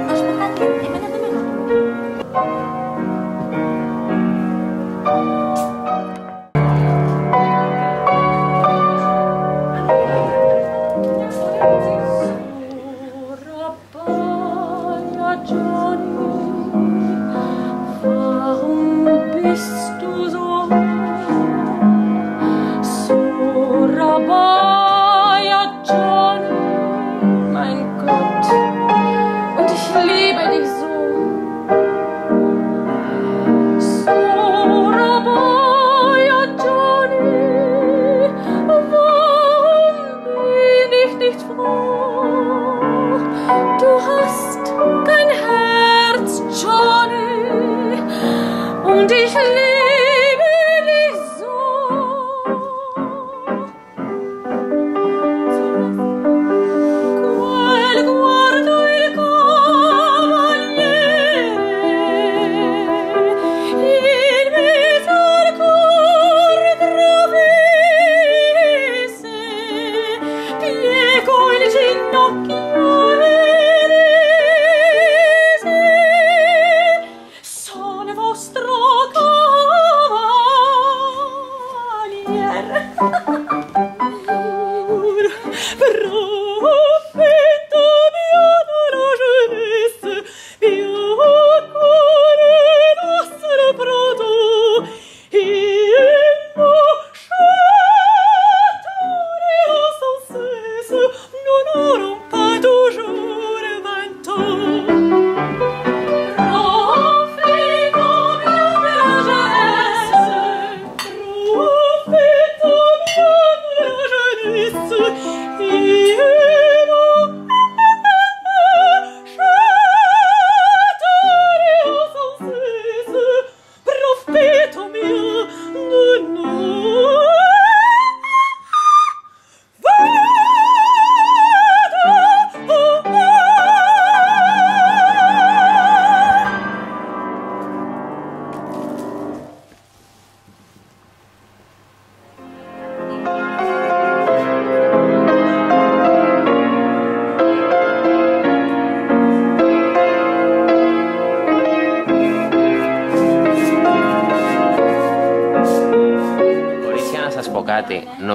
Να σου πω κάτι, εμένα δεν με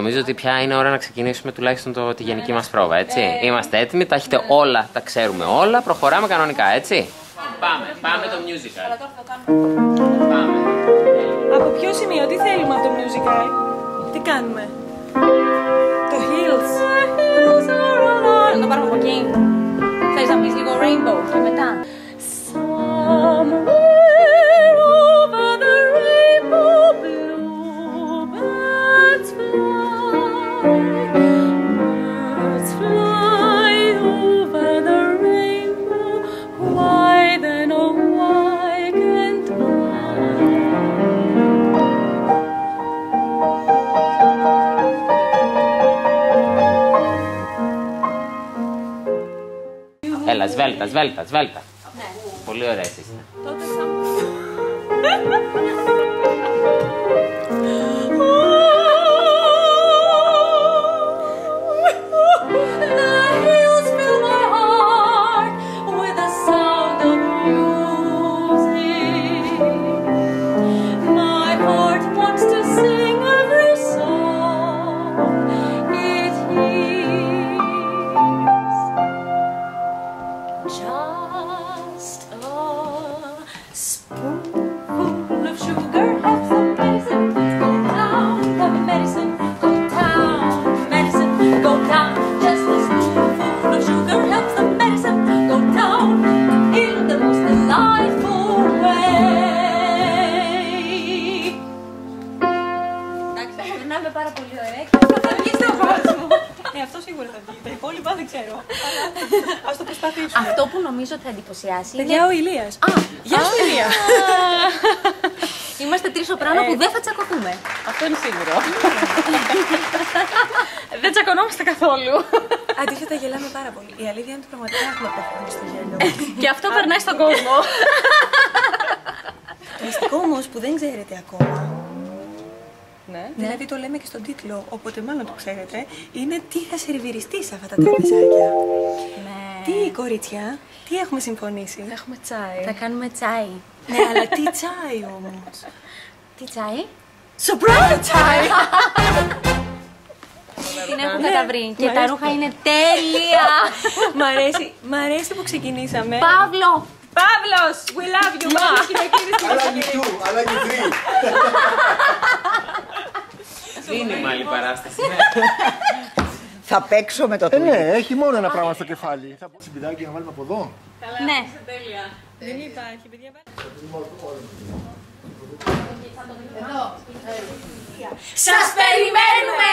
Νομίζω ότι πια είναι ώρα να ξεκινήσουμε τουλάχιστον τη γενική μας πρόβα, έτσι. Είμαστε έτοιμοι, τα έχετε όλα, τα ξέρουμε όλα, προχωράμε κανονικά, έτσι. Πάμε το musical. Πάμε. Από ποιο σημείο, τι θέλουμε από το musical, τι κάνουμε? Το Hills. Να το πάρουμε από εκεί. Θες να πεις λίγο Rainbow και μετά. Έλα, σβέλτα. Ναι. Πολύ ωραία εσείς. Τότε αυτό σίγουρα θα βγει. Τα υπόλοιπα δεν ξέρω. Ας το προσπαθήσουμε. Αυτό που νομίζω ότι θα εντυπωσιάσει είναι... Παιδιά, ο Ηλίας. Γεια σου, Ηλία. Είμαστε τρεις σοπράνο που δεν θα τσακωθούμε. Αυτό είναι σίγουρο. Δεν τσακωνόμαστε καθόλου. Αντίθετα, γελάμε πάρα πολύ. Η αλήθεια είναι ότι πραγματικά έχουμε πεθάνει στο γέλιο. Και αυτό περνάει στον κόσμο. Το μυστικό όμως που δεν ξέρετε ακόμα, ναι. Δηλαδή το λέμε και στον τίτλο, οπότε μάλλον το ξέρετε, είναι τι θα σερβιριστεί σε αυτά τα τραπεζάκια. Ναι. Τι, κορίτσια, τι έχουμε συμφωνήσει? Θα έχουμε τσάι. Θα κάνουμε τσάι. Ναι, αλλά τι τσάι όμως? Τι τσάι? Surprise τσάι! Την έχουν καταβρει. Και τα ρούχα είναι τέλεια. Μ' αρέσει που ξεκινήσαμε. Παύλο! Παύλος! We love you! I like you too, I like you three. Δίνει άλλη παράσταση. Θα παίξω με το Ναι, έχει μόνο ένα πράγμα στο κεφάλι. Θα πω συμπιδάκι να βάλουμε από εδώ. Ναι. Δεν υπάρχει, παιδιά. Σας περιμένουμε!